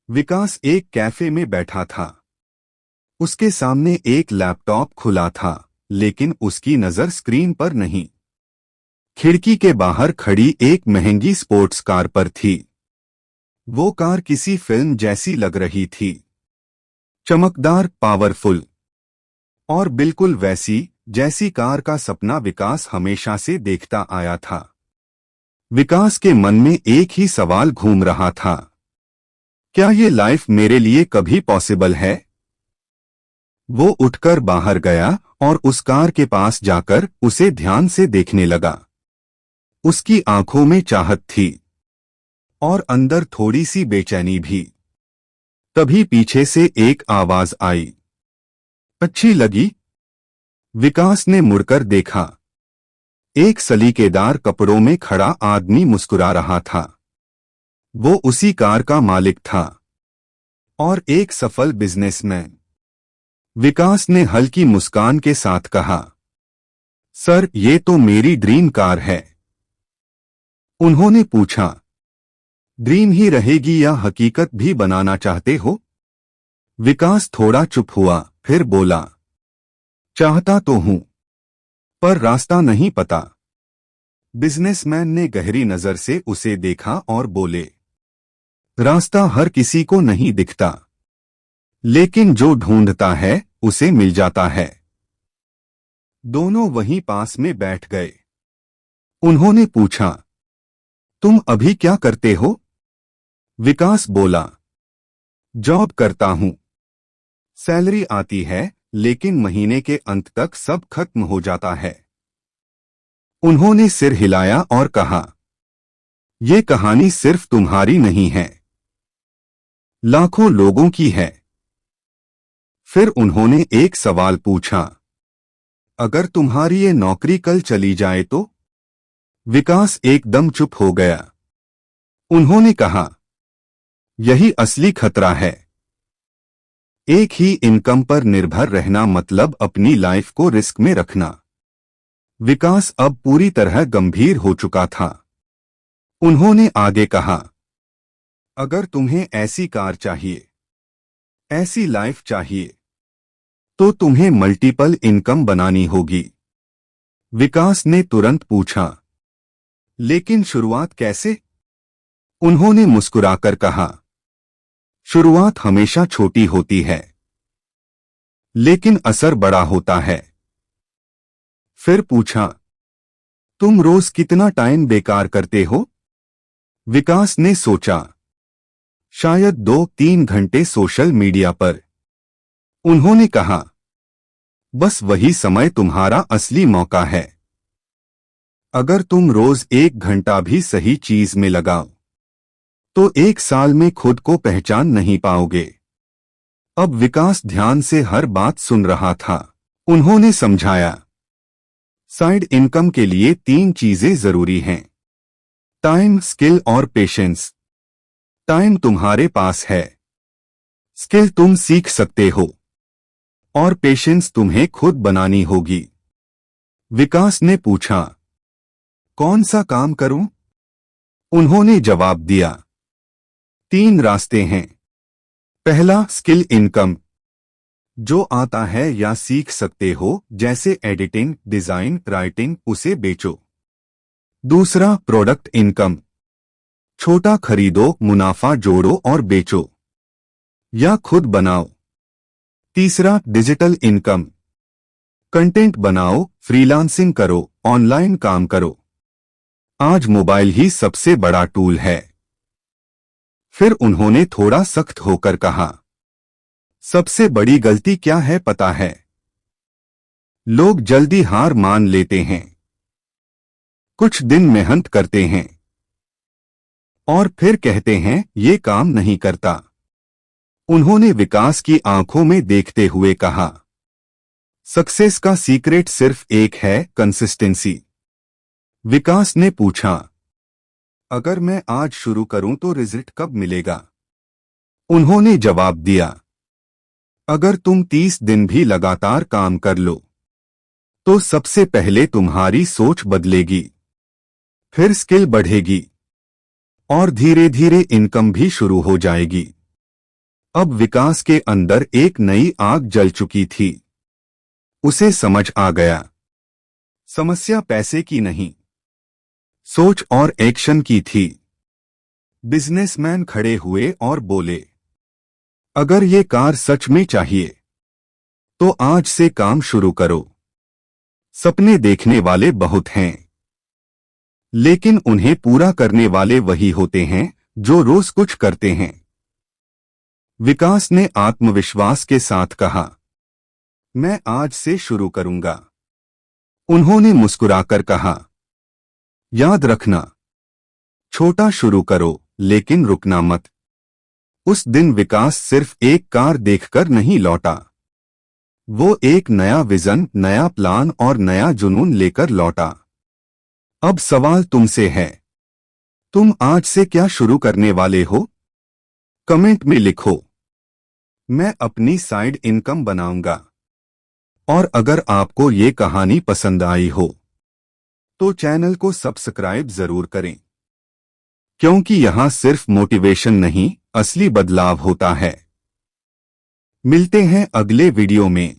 विकास एक कैफे में बैठा था। उसके सामने एक लैपटॉप खुला था, लेकिन उसकी नजर स्क्रीन पर नहीं, खिड़की के बाहर खड़ी एक महंगी स्पोर्ट्स कार पर थी। वो कार किसी फिल्म जैसी लग रही थी, चमकदार, पावरफुल और बिल्कुल वैसी जैसी कार का सपना विकास हमेशा से देखता आया था। विकास के मन में एक ही सवाल घूम रहा था, क्या ये लाइफ मेरे लिए कभी पॉसिबल है? वो उठकर बाहर गया और उस कार के पास जाकर उसे ध्यान से देखने लगा। उसकी आंखों में चाहत थी और अंदर थोड़ी सी बेचैनी भी। तभी पीछे से एक आवाज आई, अच्छी लगी? विकास ने मुड़कर देखा। एक सलीकेदार कपड़ों में खड़ा आदमी मुस्कुरा रहा था। वो उसी कार का मालिक था और एक सफल बिजनेसमैन। विकास ने हल्की मुस्कान के साथ कहा, सर, ये तो मेरी ड्रीम कार है। उन्होंने पूछा, ड्रीम ही रहेगी या हकीकत भी बनाना चाहते हो? विकास थोड़ा चुप हुआ, फिर बोला, चाहता तो हूं, पर रास्ता नहीं पता। बिजनेसमैन ने गहरी नजर से उसे देखा और बोले, रास्ता हर किसी को नहीं दिखता, लेकिन जो ढूंढता है उसे मिल जाता है। दोनों वहीं पास में बैठ गए। उन्होंने पूछा, तुम अभी क्या करते हो? विकास बोला, जॉब करता हूं। सैलरी आती है, लेकिन महीने के अंत तक सब खत्म हो जाता है। उन्होंने सिर हिलाया और कहा, यह कहानी सिर्फ तुम्हारी नहीं है, लाखों लोगों की है। फिर उन्होंने एक सवाल पूछा, अगर तुम्हारी ये नौकरी कल चली जाए तो? विकास एकदम चुप हो गया। उन्होंने कहा, यही असली खतरा है। एक ही इनकम पर निर्भर रहना मतलब अपनी लाइफ को रिस्क में रखना। विकास अब पूरी तरह गंभीर हो चुका था। उन्होंने आगे कहा, अगर तुम्हें ऐसी कार चाहिए, ऐसी लाइफ चाहिए, तो तुम्हें मल्टीपल इनकम बनानी होगी। विकास ने तुरंत पूछा, लेकिन शुरुआत कैसे? उन्होंने मुस्कुराकर कहा, शुरुआत हमेशा छोटी होती है, लेकिन असर बड़ा होता है। फिर पूछा, तुम रोज कितना टाइम बेकार करते हो? विकास ने सोचा, शायद 2-3 घंटे सोशल मीडिया पर। उन्होंने कहा, बस वही समय तुम्हारा असली मौका है। अगर तुम रोज 1 घंटा भी सही चीज में लगाओ, तो 1 साल में खुद को पहचान नहीं पाओगे। अब विकास ध्यान से हर बात सुन रहा था। उन्होंने समझाया, साइड इनकम के लिए 3 चीजें जरूरी हैं, टाइम, स्किल और पेशेंस। टाइम तुम्हारे पास है, स्किल तुम सीख सकते हो, और पेशेंस तुम्हें खुद बनानी होगी। विकास ने पूछा, कौन सा काम करूं? उन्होंने जवाब दिया, 3 रास्ते हैं। पहला, स्किल इनकम, जो आता है या सीख सकते हो, जैसे एडिटिंग, डिजाइन, राइटिंग, उसे बेचो। दूसरा, प्रोडक्ट इनकम, छोटा खरीदो, मुनाफा जोड़ो और बेचो, या खुद बनाओ। तीसरा, डिजिटल इनकम, कंटेंट बनाओ, फ्रीलांसिंग करो, ऑनलाइन काम करो। आज मोबाइल ही सबसे बड़ा टूल है। फिर उन्होंने थोड़ा सख्त होकर कहा, सबसे बड़ी गलती क्या है पता है? लोग जल्दी हार मान लेते हैं, कुछ दिन मेहनत करते हैं और फिर कहते हैं ये काम नहीं करता। उन्होंने विकास की आंखों में देखते हुए कहा, सक्सेस का सीक्रेट सिर्फ एक है, कंसिस्टेंसी। विकास ने पूछा, अगर मैं आज शुरू करूं तो रिजल्ट कब मिलेगा? उन्होंने जवाब दिया, अगर तुम 30 दिन भी लगातार काम कर लो, तो सबसे पहले तुम्हारी सोच बदलेगी, फिर स्किल बढ़ेगी और धीरे धीरे इनकम भी शुरू हो जाएगी। अब विकास के अंदर एक नई आग जल चुकी थी। उसे समझ आ गया, समस्या पैसे की नहीं, सोच और एक्शन की थी। बिजनेसमैन खड़े हुए और बोले, अगर ये कार सच में चाहिए तो आज से काम शुरू करो। सपने देखने वाले बहुत हैं, लेकिन उन्हें पूरा करने वाले वही होते हैं जो रोज कुछ करते हैं। विकास ने आत्मविश्वास के साथ कहा, मैं आज से शुरू करूंगा। उन्होंने मुस्कुराकर कहा, याद रखना, छोटा शुरू करो लेकिन रुकना मत। उस दिन विकास सिर्फ एक कार देखकर नहीं लौटा, वो एक नया विजन, नया प्लान और नया जुनून लेकर लौटा। अब सवाल तुमसे है, तुम आज से क्या शुरू करने वाले हो? कमेंट में लिखो। मैं अपनी साइड इनकम बनाऊंगा। और अगर आपको ये कहानी पसंद आई हो तो चैनल को सब्सक्राइब जरूर करें, क्योंकि यहां सिर्फ मोटिवेशन नहीं, असली बदलाव होता है। मिलते हैं अगले वीडियो में।